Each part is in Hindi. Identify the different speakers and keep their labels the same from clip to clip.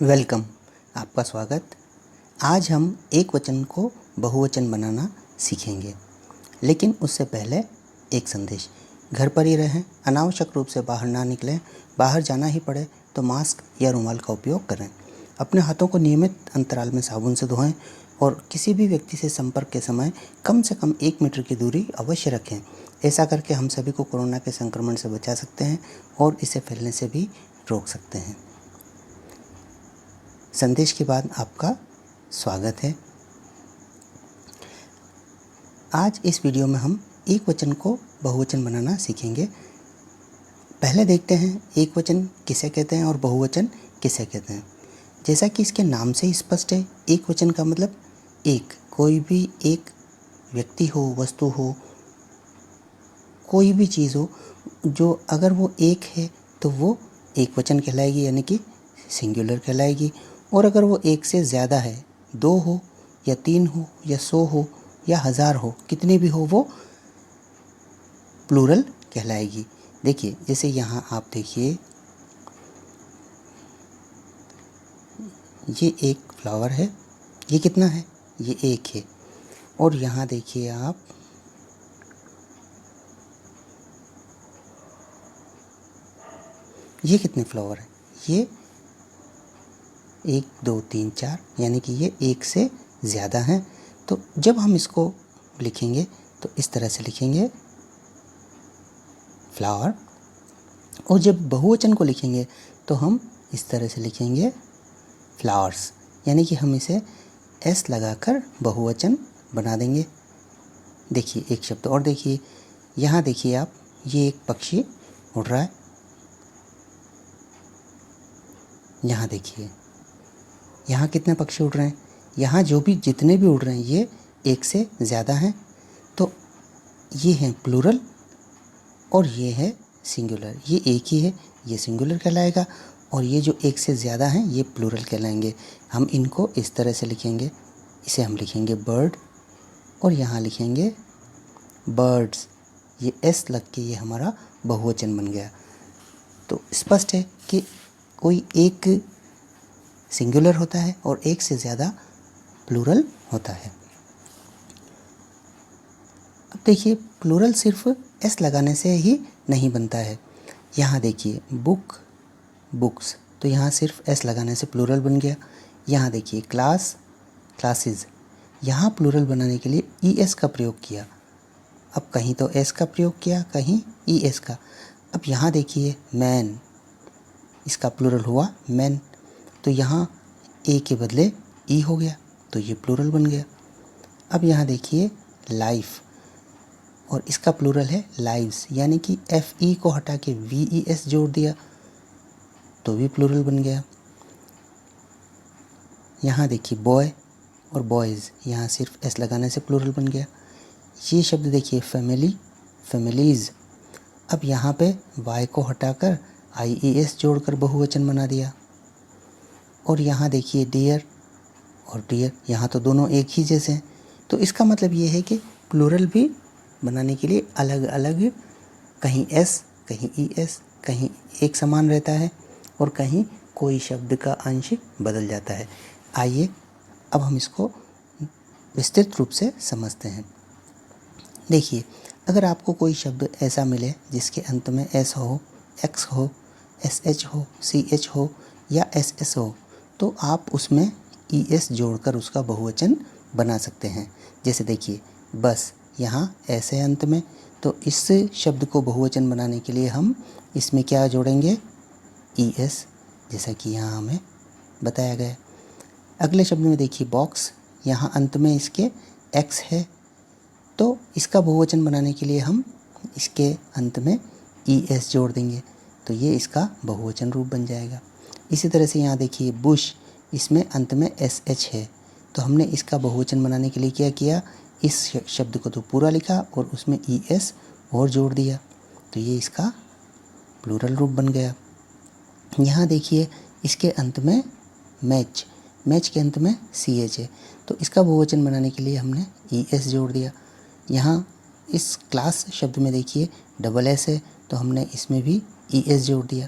Speaker 1: वेलकम, आपका स्वागत। आज हम एक वचन को बहुवचन बनाना सीखेंगे, लेकिन उससे पहले एक संदेश। घर पर ही रहें, अनावश्यक रूप से बाहर ना निकलें। बाहर जाना ही पड़े तो मास्क या रुमाल का उपयोग करें। अपने हाथों को नियमित अंतराल में साबुन से धोएं और किसी भी व्यक्ति से संपर्क के समय कम से कम 1 मीटर की दूरी अवश्य रखें। ऐसा करके हम सभी को कोरोना के संक्रमण से बचा सकते हैं और इसे फैलने से भी रोक सकते हैं। संदेश के बाद आपका स्वागत है। आज इस वीडियो में हम एक वचन को बहुवचन बनाना सीखेंगे। पहले देखते हैं एक वचन किसे कहते हैं और बहुवचन किसे कहते हैं। जैसा कि इसके नाम से ही स्पष्ट है, एक वचन का मतलब एक, कोई भी एक व्यक्ति हो, वस्तु हो, कोई भी चीज़ हो, जो अगर वो एक है तो वो एक वचन कहलाएगी, यानी कि सिंगुलर कहलाएगी। और अगर वो एक से ज़्यादा है, 2 हो या 3 हो या 100 हो या 1000 हो, कितनी भी हो, वो प्लूरल कहलाएगी। देखिए, जैसे यहाँ आप देखिए, ये एक फ्लावर है, ये कितना है, ये एक है। और यहाँ देखिए आप, ये कितने फ्लावर है, ये 1 2 3 4, यानी कि ये एक से ज़्यादा हैं। तो जब हम इसको लिखेंगे तो इस तरह से लिखेंगे फ्लावर, और जब बहुवचन को लिखेंगे तो हम इस तरह से लिखेंगे फ्लावर्स, यानी कि हम इसे एस लगाकर बहुवचन बना देंगे। देखिए एक शब्द और देखिए, यहाँ देखिए आप, ये एक पक्षी उड़ रहा है। यहाँ देखिए, यहाँ कितने पक्षी उड़ रहे हैं, यहाँ जितने भी उड़ रहे हैं ये एक से ज़्यादा हैं, तो ये हैं प्लूरल और ये है सिंगुलर। ये एक ही है, ये सिंगुलर कहलाएगा, और ये जो एक से ज़्यादा हैं ये प्लूरल कहलाएंगे। हम इनको इस तरह से लिखेंगे, इसे हम लिखेंगे बर्ड और यहाँ लिखेंगे बर्ड्स। ये एस लग के ये हमारा बहुवचन बन गया। तो स्पष्ट है कि कोई एक सिंगुलर होता है और एक से ज़्यादा प्लूरल होता है। अब देखिए, प्लूरल सिर्फ एस लगाने से ही नहीं बनता है। यहाँ देखिए बुक, बुक्स, तो यहाँ सिर्फ एस लगाने से प्लूरल बन गया। यहाँ देखिए क्लास, क्लासेस, यहाँ प्लूरल बनाने के लिए ई एस का प्रयोग किया। अब कहीं तो एस का प्रयोग किया, कहीं ई एस का। अब यहाँ देखिए मैन, इसका प्लूरल हुआ मैन, तो यहाँ ए के बदले ई हो गया, तो ये प्लूरल बन गया। अब यहाँ देखिए लाइफ, और इसका प्लूरल है लाइव्स, यानी कि एफ ई को हटा के वी ई एस जोड़ दिया तो भी प्लूरल बन गया। यहाँ देखिए बॉय और बॉयज़, यहाँ सिर्फ एस लगाने से प्लूरल बन गया। ये शब्द देखिए फैमिली, फैमिलीज़, अब यहाँ पे वाई को हटाकर आई ई एस जोड़कर बहुवचन बना दिया। और यहाँ देखिए डियर और डियर, यहाँ तो दोनों एक ही जैसे हैं। तो इसका मतलब ये है कि प्लूरल भी बनाने के लिए अलग अलग, कहीं एस, कहीं ई एस, कहीं एक समान रहता है और कहीं कोई शब्द का अंश बदल जाता है। आइए अब हम इसको विस्तृत रूप से समझते हैं। देखिए, अगर आपको कोई शब्द ऐसा मिले जिसके अंत में एस हो, एक्स हो, एस एच हो, सी एच हो या एस एस हो, तो आप उसमें ई एस जोड़कर उसका बहुवचन बना सकते हैं। जैसे देखिए बस, यहाँ ऐसे अंत में, तो इस शब्द को बहुवचन बनाने के लिए हम इसमें क्या जोड़ेंगे, ई एस, जैसा कि यहाँ हमें बताया गया। अगले शब्द में देखिए बॉक्स, यहाँ अंत में इसके एक्स है, तो इसका बहुवचन बनाने के लिए हम इसके अंत में ई एस जोड़ देंगे, तो ये इसका बहुवचन रूप बन जाएगा। इसी तरह से यहाँ देखिए बुश, इसमें अंत में एस एच है, तो हमने इसका बहुवचन बनाने के लिए क्या किया, इस शब्द को तो पूरा लिखा और उसमें ई एस और जोड़ दिया, तो ये इसका प्लूरल रूप बन गया। यहाँ देखिए इसके अंत में मैच, मैच के अंत में सी एच है, तो इसका बहुवचन बनाने के लिए हमने ई एस जोड़ दिया। यहाँ इस क्लास शब्द में देखिए डबल एस है, तो हमने इसमें भी ई एस जोड़ दिया।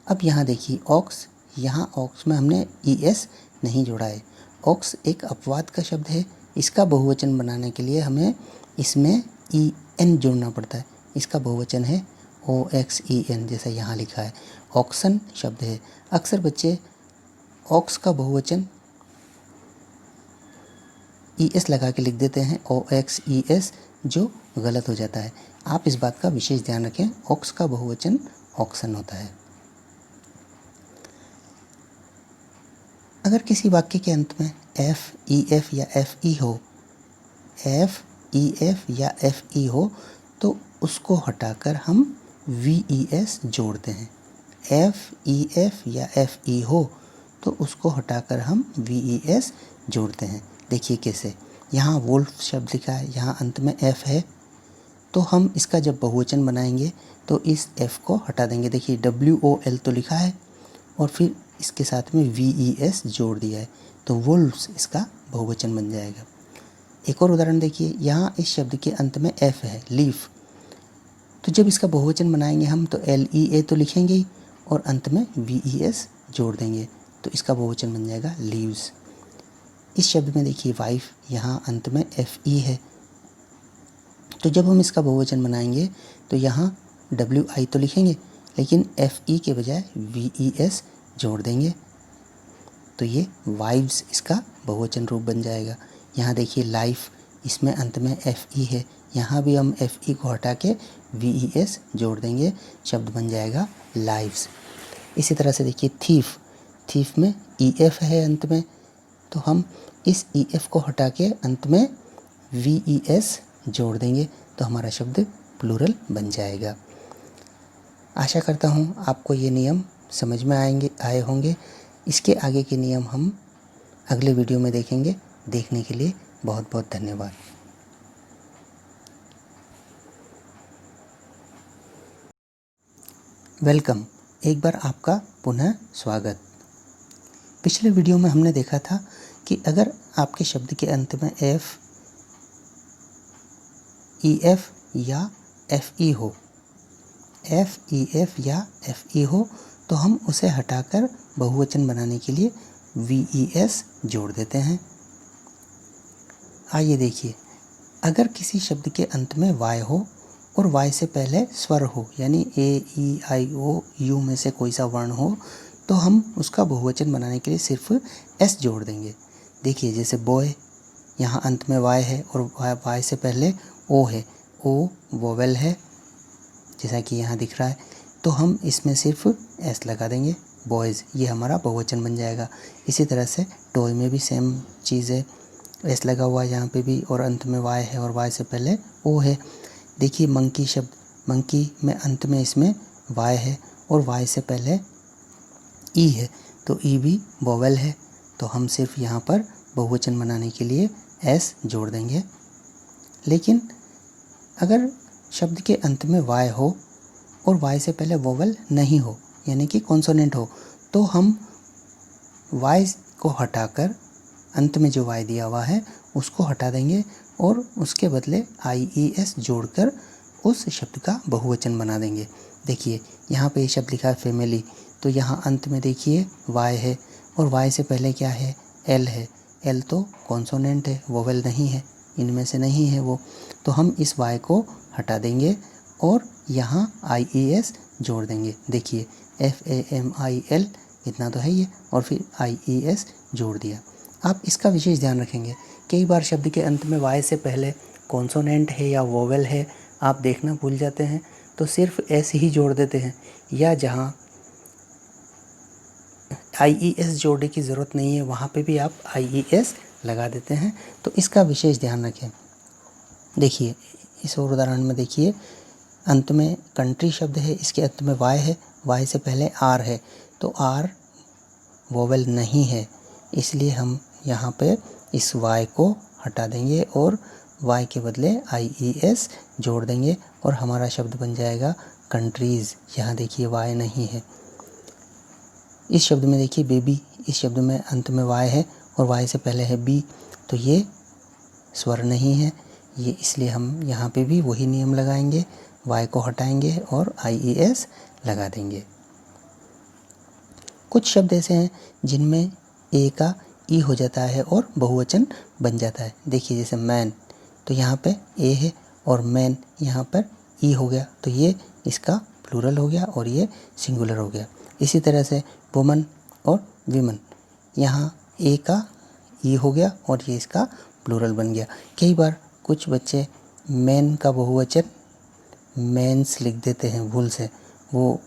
Speaker 1: अब यहाँ देखिए ऑक्स, यहाँ ऑक्स में हमने ES नहीं जोड़ा है। ऑक्स एक अपवाद का शब्द है, इसका बहुवचन बनाने के लिए हमें इसमें EN जोड़ना पड़ता है। इसका बहुवचन है OXEN, जैसा यहाँ लिखा है। ऑक्सन शब्द है। अक्सर बच्चे ऑक्स का बहुवचन ES लगा के लिख देते हैं, OXES, जो गलत हो जाता है। आप इस बात का विशेष ध्यान रखें, ऑक्स का बहुवचन ऑक्सन होता है। अगर किसी वाक्य के अंत में F, EF या FE हो, F, EF या FE हो, तो उसको हटाकर हम VES जोड़ते हैं। F, EF या FE हो तो उसको हटाकर हम VES जोड़ते हैं। देखिए कैसे, यहाँ वोल्फ शब्द लिखा है, यहाँ अंत में F है, तो हम इसका जब बहुवचन बनाएंगे तो इस F को हटा देंगे। देखिए WOL तो लिखा है और फिर इसके साथ में VES जोड़ दिया है, तो वुल्फ्स इसका बहुवचन बन जाएगा। एक और उदाहरण देखिए, यहाँ इस शब्द के अंत में F है, लीफ, तो जब इसका बहुवचन बनाएंगे हम तो LEA तो लिखेंगे ही और अंत में VES जोड़ देंगे, तो इसका बहुवचन बन जाएगा लीव्स। इस शब्द में देखिए वाइफ, यहाँ अंत में FE है, तो जब हम इसका बहुवचन बनाएंगे तो यहाँ WI तो लिखेंगे लेकिन FE के बजाय VES जोड़ देंगे, तो ये वाइव्स इसका बहुवचन रूप बन जाएगा। यहाँ देखिए लाइफ, इसमें अंत में FE है, यहाँ भी हम FE को हटा के VES जोड़ देंगे, शब्द बन जाएगा लाइव्स। इसी तरह से देखिए थीफ, थीफ में EF है अंत में, तो हम इस EF को हटा के अंत में VES जोड़ देंगे, तो हमारा शब्द प्लूरल बन जाएगा। आशा करता हूँ आपको ये नियम समझ में आए होंगे। इसके आगे के नियम हम अगले वीडियो में देखेंगे। देखने के लिए बहुत बहुत धन्यवाद। वेलकम, एक बार आपका पुनः स्वागत। पिछले वीडियो में हमने देखा था कि अगर आपके शब्द के अंत में F, EF या FE हो, F, EF या FE हो, तो हम उसे हटाकर बहुवचन बनाने के लिए VES जोड़ देते हैं। आइए देखिए, अगर किसी शब्द के अंत में Y हो और Y से पहले स्वर हो, यानी A, E, I, O, U में से कोई सा वर्ण हो, तो हम उसका बहुवचन बनाने के लिए सिर्फ S जोड़ देंगे। देखिए जैसे बॉय, यहाँ अंत में Y है और Y से पहले O है, O वोवेल है जैसा कि यहाँ दिख रहा है, तो हम इसमें सिर्फ S लगा देंगे, बॉयज़, ये हमारा बहुवचन बन जाएगा। इसी तरह से टॉय में भी सेम चीज़ है, S लगा हुआ है यहाँ पे भी और अंत में Y है और Y से पहले O है। देखिए मंकी शब्द, मंकी में अंत में इसमें Y है और Y से पहले E है, तो E भी वोवेल है, तो हम सिर्फ यहाँ पर बहुवचन बनाने के लिए S जोड़ देंगे। लेकिन अगर शब्द के अंत में Y हो और Y से पहले वोवेल नहीं हो, यानी कि कॉन्सोनेंट हो, तो हम Y को हटाकर अंत में जो Y दिया हुआ है उसको हटा देंगे और उसके बदले IES जोड़कर उस शब्द का बहुवचन बना देंगे। देखिए यहाँ पे ये शब्द लिखा है फैमिली, तो यहाँ अंत में देखिए Y है और Y से पहले क्या है, L है। L तो कॉन्सोनेंट है, वोवेल नहीं है, इनमें से नहीं है वो, तो हम इस Y को हटा देंगे और यहाँ IES जोड़ देंगे। देखिए FAMIL इतना तो है ये, और फिर IES जोड़ दिया। आप इसका विशेष ध्यान रखेंगे, कई बार शब्द के अंत में Y से पहले कॉन्सोनेंट है या वोवेल है, आप देखना भूल जाते हैं तो सिर्फ S ही जोड़ देते हैं, या जहाँ IES जोड़ने की ज़रूरत नहीं है वहाँ पे भी आप IES लगा देते हैं, तो इसका विशेष ध्यान रखें। देखिए इस और उदाहरण में देखिए, अंत में कंट्री शब्द है, इसके अंत में Y है, Y से पहले R है, तो R वोवेल नहीं है, इसलिए हम यहाँ पे इस Y को हटा देंगे और Y के बदले IES जोड़ देंगे और हमारा शब्द बन जाएगा कंट्रीज़। यहाँ देखिए Y नहीं है। इस शब्द में देखिए बेबी, इस शब्द में अंत में Y है और Y से पहले है B, तो ये स्वर नहीं है, ये इसलिए हम यहाँ पे भी वही नियम लगाएंगे, Y को हटाएंगे और IES लगा देंगे। कुछ शब्द ऐसे हैं जिनमें ए का ई हो जाता है और बहुवचन बन जाता है। देखिए जैसे मैन, तो यहाँ पे ए है और मैन यहाँ पर ई हो गया, तो ये इसका प्लूरल हो गया और ये सिंगुलर हो गया। इसी तरह से वुमन और विमन, यहाँ ए का ई हो गया और ये इसका प्लूरल बन गया। कई बार कुछ बच्चे मैन का बहुवचन मेंस लिख देते हैं भूल से, वो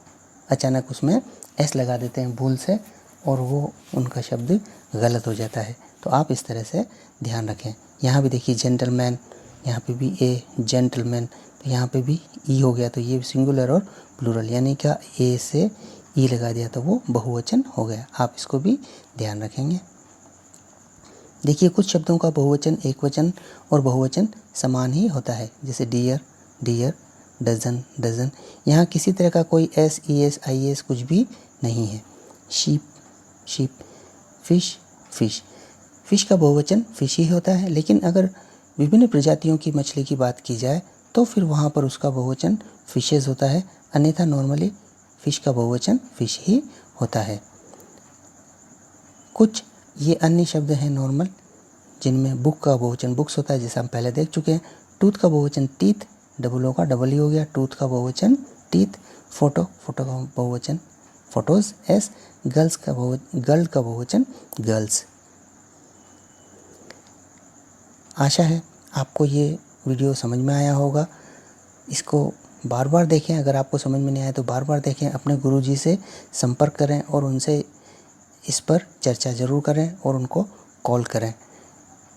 Speaker 1: अचानक उसमें एस लगा देते हैं भूल से और वो उनका शब्द गलत हो जाता है। तो आप इस तरह से ध्यान रखें। यहाँ भी देखिए जेंटलमैन, यहाँ पे भी ए जेंटलमैन, तो यहाँ पे भी ई हो गया, तो ये सिंगुलर और प्लूरल, यानी क्या ए से ई लगा दिया तो वो बहुवचन हो गया। आप इसको भी ध्यान रखेंगे। देखिए कुछ शब्दों का बहुवचन, एकवचन और बहुवचन समान ही होता है, जैसे डियर डियर, डजन डजन। यहाँ किसी तरह का कोई S E S I S कुछ भी नहीं है। Sheep sheep, fish fish. Fish का बहुवचन फिश ही होता है, लेकिन अगर विभिन्न प्रजातियों की मछली की बात की जाए तो फिर वहाँ पर उसका बहुवचन फिशेस होता है, अन्यथा नॉर्मली फिश का बहुवचन फिश ही होता है। कुछ ये अन्य शब्द हैं नॉर्मल जिनमें बुक का बहुवचन बुक्स होता है, जैसे हम पहले देख चुके हैं। टूथ का बहुवचन टीथ, डबल ओ का डबल ही हो गया, टूथ का बहुवचन टीथ। फोटो फोटो का बहुवचन फोटोज एस। गर्ल का बहुवचन गर्ल्स। आशा है आपको ये वीडियो समझ में आया होगा। इसको बार बार देखें, अगर आपको समझ में नहीं आया तो बार बार देखें, अपने गुरुजी से संपर्क करें और उनसे इस पर चर्चा ज़रूर करें और उनको कॉल करें।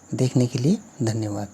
Speaker 1: देखने के लिए धन्यवाद।